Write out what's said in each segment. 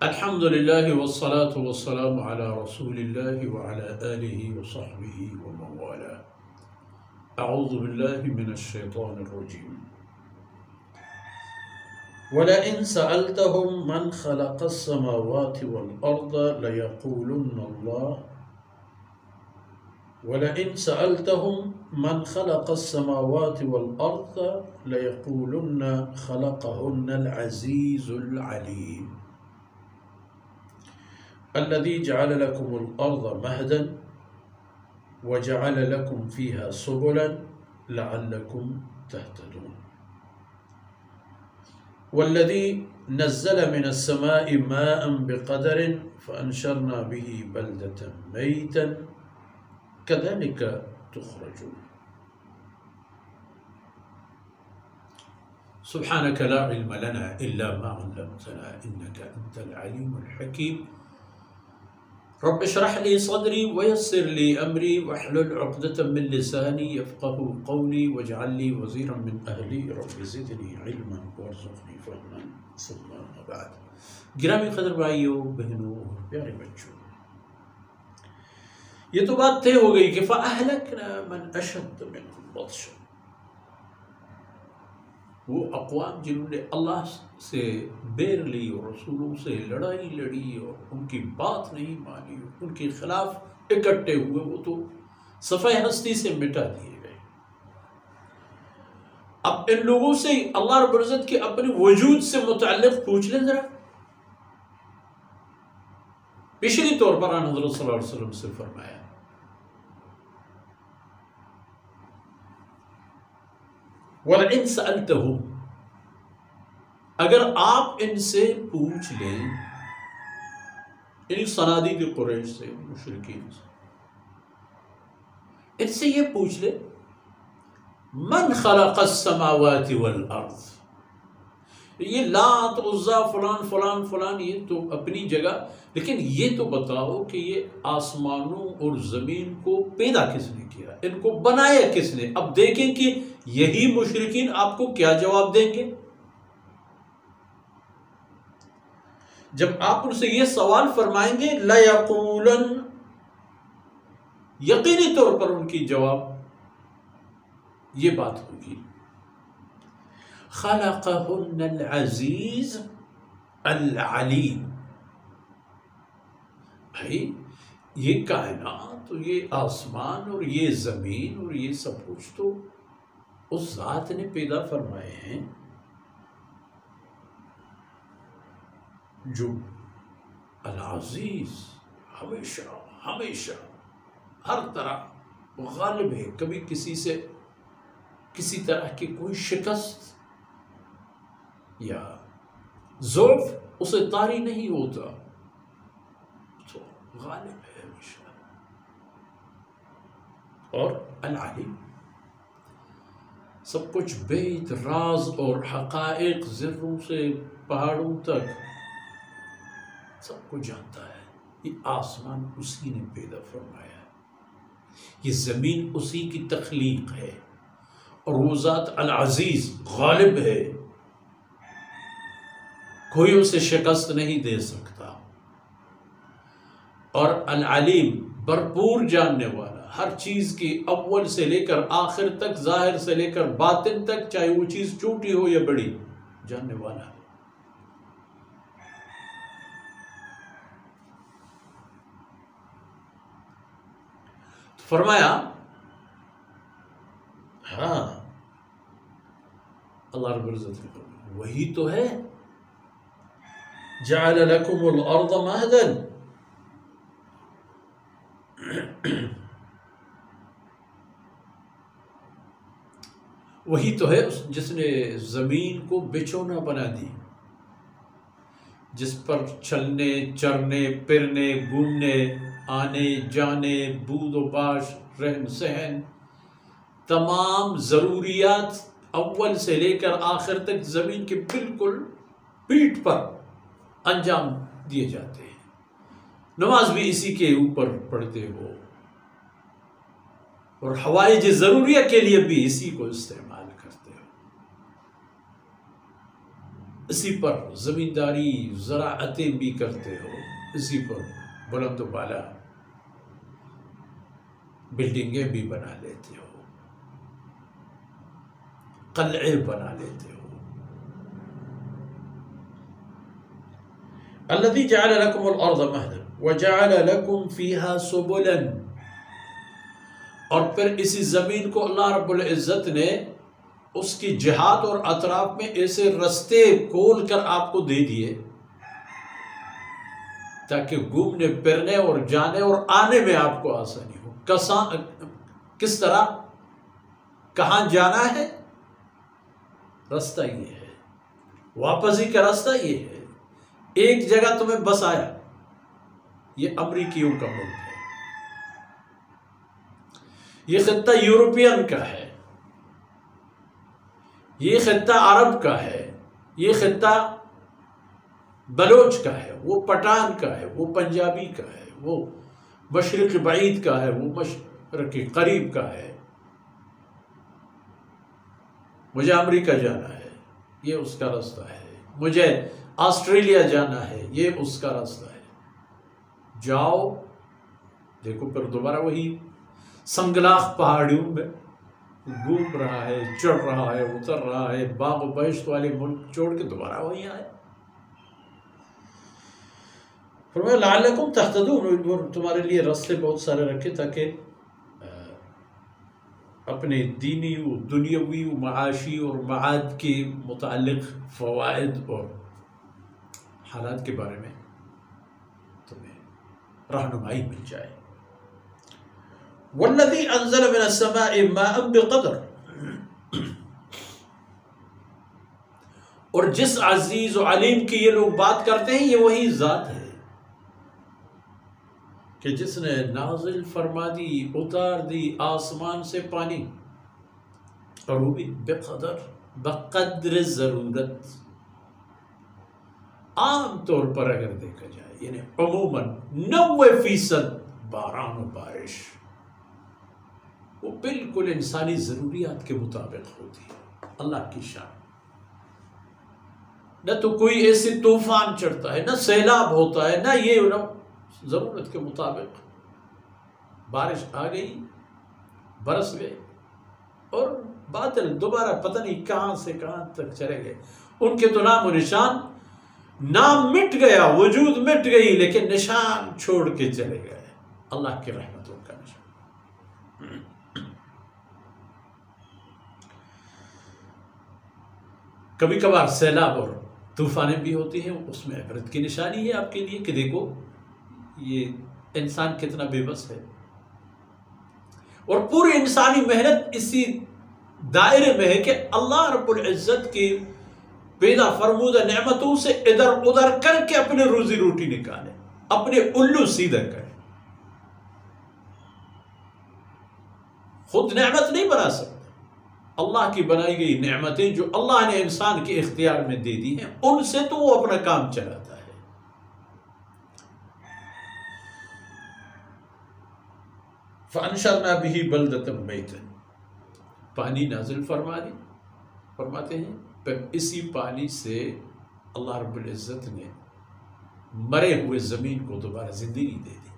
الحمد لله والصلاة والسلام على رسول الله وعلى آله وصحبه ومن والاه. أعوذ بالله من الشيطان الرجيم. ولئن سألتهم من خلق السماوات والأرض ليقولن الله ولئن سألتهم من خلق السماوات والأرض ليقولن خلقهن العزيز العليم الذي جعل لكم الأرض مهدا وجعل لكم فيها سبلا لعلكم تهتدون والذي نزل من السماء ماء بقدر فأنشرنا به بلدة ميتا كذلك تخرجون. سبحانك لا علم لنا إلا ما علمتنا إنك أنت العليم الحكيم. رب اشرح لي صدري ويسر لي أمري واحلل عقدة من لساني يفقه قولي واجعل لي وزيرا من أهلي رب زدني علما وارزقني فهما ثم أما بعد. گرامی قدر بھائیوں بہنوں اور پیارے بچوں، یہ تو بات طے ہو گئی کہ فَأَهْلَكْنَا مَنْ أَشَدَّ مِنْهُمْ بَطْشًا، وہ اقوام جنہوں نے اللہ سے بیر لی اور رسولوں سے لڑائی لڑی اور ان کی بات نہیں مانی، ان کے خلاف اکٹھے ہوئے، وہ تو صفحہ ہستی سے مٹا دیے گئے۔ اب ان لوگوں سے اللہ رب العزت کے اپنے وجود سے متعلق پوچھ لیں ذرا۔ پچھلی طور پر حضرت صلی اللہ علیہ وسلم سے فرمایا وَلَئِن سَأَلْتَهُمْ، اگر آپ ان سے پوچھ لیں، یعنی صنادید قریش سے، مشرکین سے، ان سے یہ پوچھ لیں من خلق السماوات والارض، یہ لات عزا فلان فلان فلان یہ تو اپنی جگہ، لیکن یہ تو بتاؤ کہ یہ آسمانوں اور زمین کو پیدا کس نے کیا، ان کو بنایا کس نے؟ اب دیکھیں کہ یہی مشرکین آپ کو کیا جواب دیں گے جب آپ ان سے یہ سوال فرمائیں گے۔ لَيَقُولَنَّ، یقینی طور پر ان کی جواب یہ بات ہوگی خَلَقَهُنَّ الْعَزِيزُ الْعَلِيمُ، بھائی یہ کائنات اور یہ آسمان اور یہ زمین اور یہ سب کچھ تو اس ذات نے پیدا فرمائے ہیں جو العزیز، ہمیشہ ہمیشہ ہر طرح غالب ہے، کبھی کسی سے کسی طرح کی کوئی شکست یا ضعف اسے طاری نہیں ہوتا، تو غالب ہے ہمیشہ۔ اور العلیم، سب کچھ بیت راز اور حقائق ذروں سے پہاڑوں تک سب کو جانتا ہے۔ یہ آسمان اسی نے پیدا فرمایا ہے، یہ زمین اسی کی تخلیق ہے، اور وہ ذات العزیز غالب ہے، کوئی اسے شکست نہیں دے سکتا، اور العلیم بھرپور جاننے والا، ہر چیز کی اول سے لے کر آخر تک، ظاہر سے لے کر باطن تک، چاہے وہ چیز چھوٹی ہو یا بڑی، جاننے والا ہے۔ فرمایا ہاں اللہ رب العزت نے فرمایا وہی تو ہے جعل لکم الارض مہدا، وہی تو ہے جس نے زمین کو بچھونا بنا دی، جس پر چلنے چرنے پھرنے گھومنے آنے جانے بود و باش رہن سہن تمام ضروریات اول سے لے کر آخر تک زمین کے بالکل پیٹھ پر انجام دیے جاتے ہیں۔ نماز بھی اسی کے اوپر پڑھتے ہو، اور حوائج ضروریہ کے لیے بھی اسی کو استعمال کرتے ہو۔ اسی پر زمینداری زراعتیں بھی کرتے ہو، اسی پر بلند و بالا بلڈنگیں بھی بنا لیتے ہو، قلعے بنا لیتے ہو۔ الذی جعل لکم الارض مہدا وجعل لکم فیہا سبلا، اور پھر اسی زمین کو اللہ رب العزت نے اس کی جہات اور اطراف میں ایسے رستے کھول کر آپ کو دے دیے تاکہ گھومنے پھرنے اور جانے اور آنے میں آپ کو آسانی ہو۔ کس طرح، کہاں جانا ہے، راستہ یہ ہے، واپسی کا راستہ یہ ہے۔ ایک جگہ تمہیں بس آیا، یہ امریکیوں کا ملک ہے، یہ خطہ یورپین کا ہے، یہ خطہ عرب کا ہے، یہ خطہ بلوچ کا ہے، وہ پٹھان کا ہے، وہ پنجابی کا ہے، وہ مشرق بعید کا ہے، وہ مشرق قریب کا ہے۔ مجھے امریکہ جانا ہے، یہ اس کا راستہ ہے۔ مجھے آسٹریلیا جانا ہے، یہ اس کا راستہ ہے۔ جاؤ، دیکھو پھر دوبارہ وہی سنگلاخ پہاڑیوں میں گھوم رہا ہے، چڑھ رہا ہے، اتر رہا ہے، باغ و بہشت والے ملک چھوڑ کے دوبارہ وہی آئے۔ فرمایا لعلکم تہتدون، تمہارے لیے راستے بہت سارے رکھے تاکہ اپنے دینی و دنیاوی و معاشی اور معاد کے متعلق فوائد اور حالات کے بارے میں تمہیں رہنمائی مل جائے۔ والذی انزل من السماء ماء بقدر، اور جس عزیز و علیم کی یہ لوگ بات کرتے ہیں، یہ وہی ذات ہے کہ جس نے نازل فرما دی، اتار دی آسمان سے پانی، اور وہ بھی بقدر، بقدر ضرورت۔ عام طور پر اگر دیکھا جائے، یعنی عموماً 90% باران و بارش وہ بالکل انسانی ضروریات کے مطابق ہوتی ہے۔ اللہ کی شان، نہ تو کوئی ایسے طوفان چڑھتا ہے، نہ سیلاب ہوتا ہے، نہ یہ، نہ ضرورت کے مطابق بارش آ گئی، برس گئے، اور بادل دوبارہ پتہ نہیں کہاں سے کہاں تک چلے گئے۔ ان کے تو نام و نشان، نام مٹ گیا، وجود مٹ گئی، لیکن نشان چھوڑ کے چلے گئے، اللہ کی رحمتوں کا نشان۔ کبھی کبھار سیلاب اور طوفانیں بھی ہوتی ہیں، اس میں عبرت کی نشانی ہے آپ کے لیے کہ دیکھو یہ انسان کتنا بے بس ہے، اور پوری انسانی محنت اسی دائرے میں ہے کہ اللہ رب العزت کی پیدا فرمودہ نعمتوں سے ادھر ادھر کر کے اپنے روزی روٹی نکالے، اپنے الو سیدھا کرے۔ خود نعمت نہیں بنا سکتا، اللہ کی بنائی گئی نعمتیں جو اللہ نے انسان کے اختیار میں دے دی ہیں، ان سے تو وہ اپنا کام چلاتا ہے۔ فَأَنشَرْنَا بِهِ بَلْدَةً مَيْتًا، پانی نازل فرماتے ہیں، پھر اسی پانی سے اللہ رب العزت نے مرے ہوئے زمین کو دوبارہ زندگی دے دی،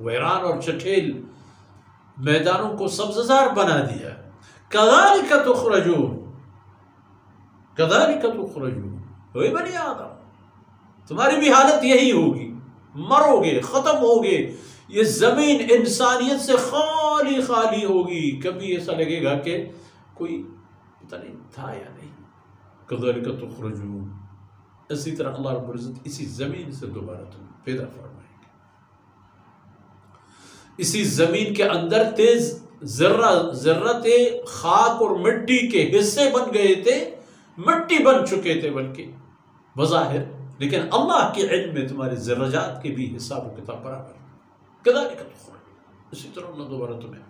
ویران اور چٹیل میدانوں کو سبززار بنا دیا۔ کذالک تخرجون، کذالک تخرجون، ہوئے بنی آدم، تمہاری بھی حالت یہی ہوگی، مرو گے، ختم ہوگے، یہ زمین انسانیت سے خالی خالی ہوگی، کبھی ایسا لگے گا کہ کوئی پتہ نہیں تھا یا نہیں۔ کذالک تخرجون، اسی طرح اللہ رب العزت اسی زمین سے دوبارہ تمہیں پیدا فرمائیں گے۔ اسی زمین کے اندر تیز ذرات خاک اور مٹی کے حصے بن گئے تھے، مٹی بن چکے تھے بلکہ بظاہر، لیکن اللہ کے علم میں تمہارے ذرات کے بھی حساب و کتاب برابر۔ کذالک تخرجون، اسی طرح اللہ دوبارہ تمہیں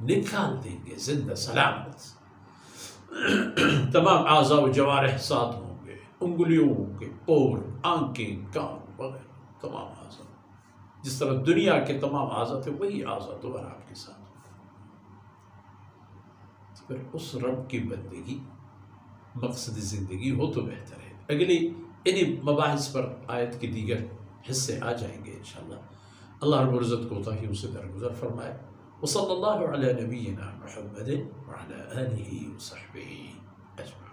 نکال دیں گے زندہ سلامت، تمام اعضاء و جوارح ساتھ ہوں گے، انگلیوں ہوں گے، پور، آنکھیں، کان وغیرہ تمام اعضاء، جس طرح دنیا کے تمام اعضاء تھے وہی اعضاء دوبارہ آپ کے ساتھ۔ پھر اس رب کی بندگی مقصد زندگی ہو تو بہتر ہے. اگلی انہی مباحث پر آیت کے دیگر حصے آ جائیں گے انشاءاللہ. اللہ رب العزت کوتاہیوں سے درگزر فرمائے. وصلی اللہ علی نبینا محمد وعلی آلہ وصحبہ اجمعین.